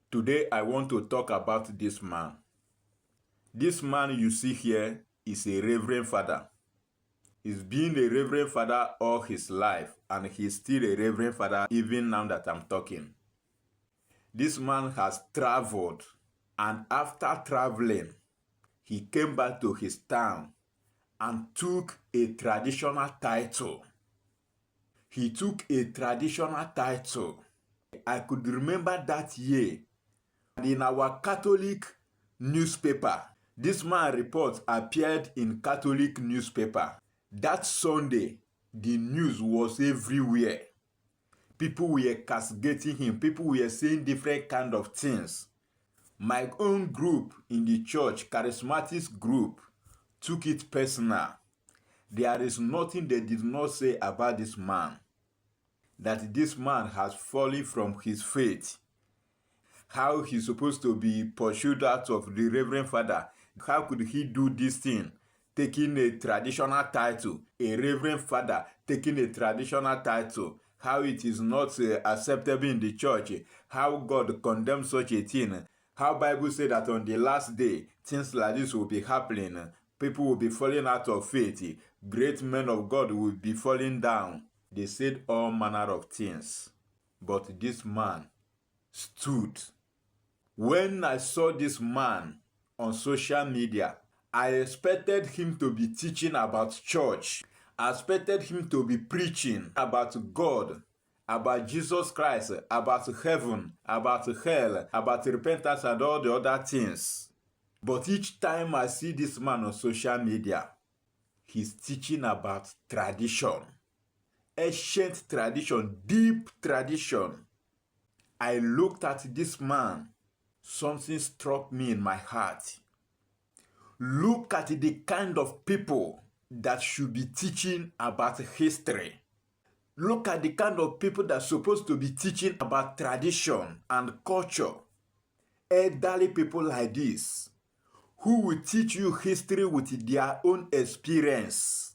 Today I want to talk about this man. This man you see here is a reverend father. He's been a reverend father all his life, and he's still a reverend father even now that I'm talking. This man has traveled, and after traveling, he came back to his town and took a traditional title. He took a traditional title. I could remember that year. In our Catholic newspaper, this man report appeared in Catholic newspaper. That Sunday, the news was everywhere. People were castigating him. People were saying different kind of things. My own group in the church, charismatic group, took it personal. There is nothing they did not say about this man. That this man has fallen from his faith. How he's supposed to be pursued out of the reverend father. How could he do this thing? Taking a traditional title, a reverend father taking a traditional title. How it is not acceptable in the church. How God condemns such a thing. How Bible said that on the last day, things like this will be happening. People will be falling out of faith. Great men of God will be falling down. They said all manner of things. But this man stood. When I saw this man on social media, I expected him to be teaching about church. I expected him to be preaching about God, about Jesus Christ, about heaven, about hell, about repentance and all the other things. But each time I see this man on social media, he's teaching about tradition. Ancient tradition, deep tradition. I looked at this man. Something struck me in my heart. Look at the kind of people that should be teaching about history. Look at the kind of people that are supposed to be teaching about tradition and culture. Elderly people like this, who will teach you history with their own experience.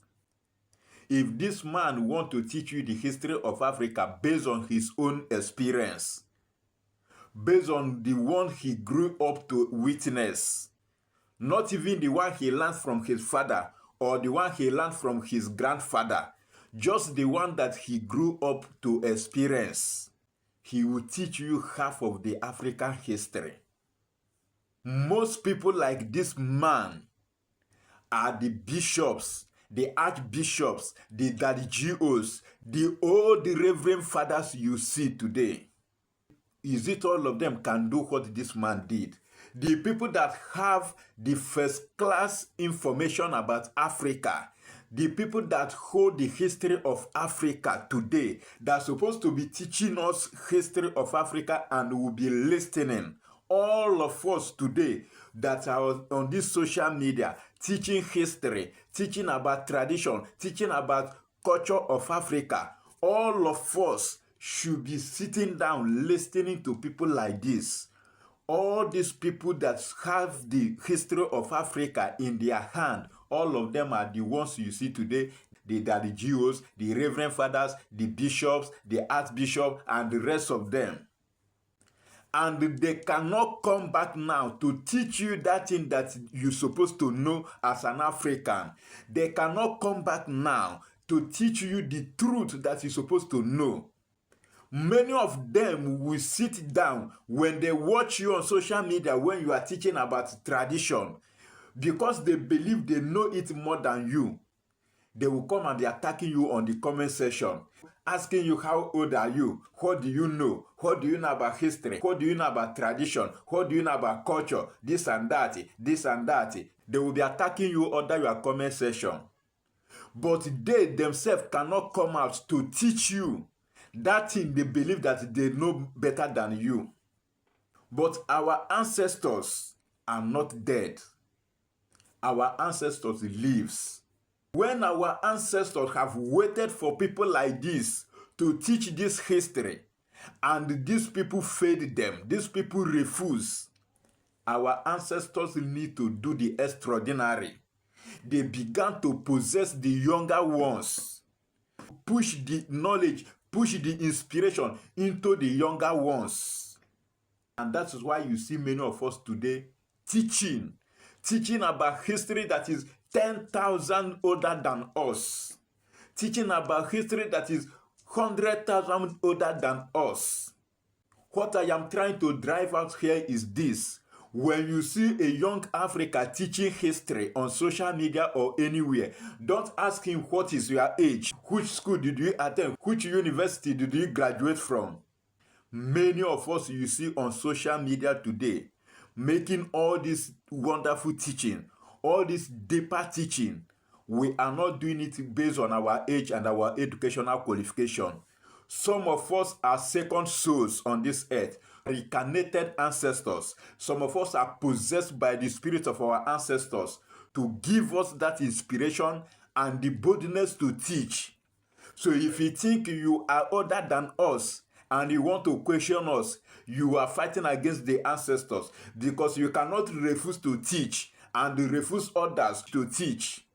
If this man wants to teach you the history of Africa based on his own experience, based on the one he grew up to witness, not even the one he learned from his father or the one he learned from his grandfather, just the one that he grew up to experience, he will teach you half of the African history. Most people like this man are the bishops, the archbishops, the daddy-geos, all the reverend fathers you see today. Is it all of them can do what this man did? The people that have the first class information about Africa, the people that hold the history of Africa today, that are supposed to be teaching us history of Africa and will be listening. All of us today that are on this social media, teaching history, teaching about tradition, teaching about culture of Africa, all of us should be sitting down listening to people like this. All these people that have the history of Africa in their hand, all of them are the ones you see today, the daddy-geos, the reverend fathers, the bishops, the archbishop, and the rest of them. And they cannot come back now to teach you that thing that you're supposed to know as an African. They cannot come back now to teach you the truth that you're supposed to know. Many of them will sit down when they watch you on social media when you are teaching about tradition, because they believe they know it more than you. They will come and be attacking you on the comment section, asking you how old are you, what do you know, what do you know about history, what do you know about tradition, what do you know about culture, this and that, this and that. They will be attacking you under your comment section. But they themselves cannot come out to teach you that thing they believe that they know better than you. But our ancestors are not dead. Our ancestors lives. When our ancestors have waited for people like this to teach this history, and these people failed them, these people refuse, our ancestors need to do the extraordinary. They began to possess the younger ones, push the knowledge, push the inspiration into the younger ones. And that is why you see many of us today teaching about history that is 10,000 older than us, teaching about history that is 100,000 older than us. What I am trying to drive out here is this. When you see a young African teaching history on social media or anywhere, don't ask him what is your age, which school did you attend, which university did you graduate from. Many of us you see on social media today making all this wonderful teaching, all this deeper teaching. We are not doing it based on our age and our educational qualification. Some of us are second souls on this earth, reincarnated ancestors. Some of us are possessed by the spirit of our ancestors to give us that inspiration and the boldness to teach. So if you think you are older than us and you want to question us, you are fighting against the ancestors, because you cannot refuse to teach and refuse others to teach.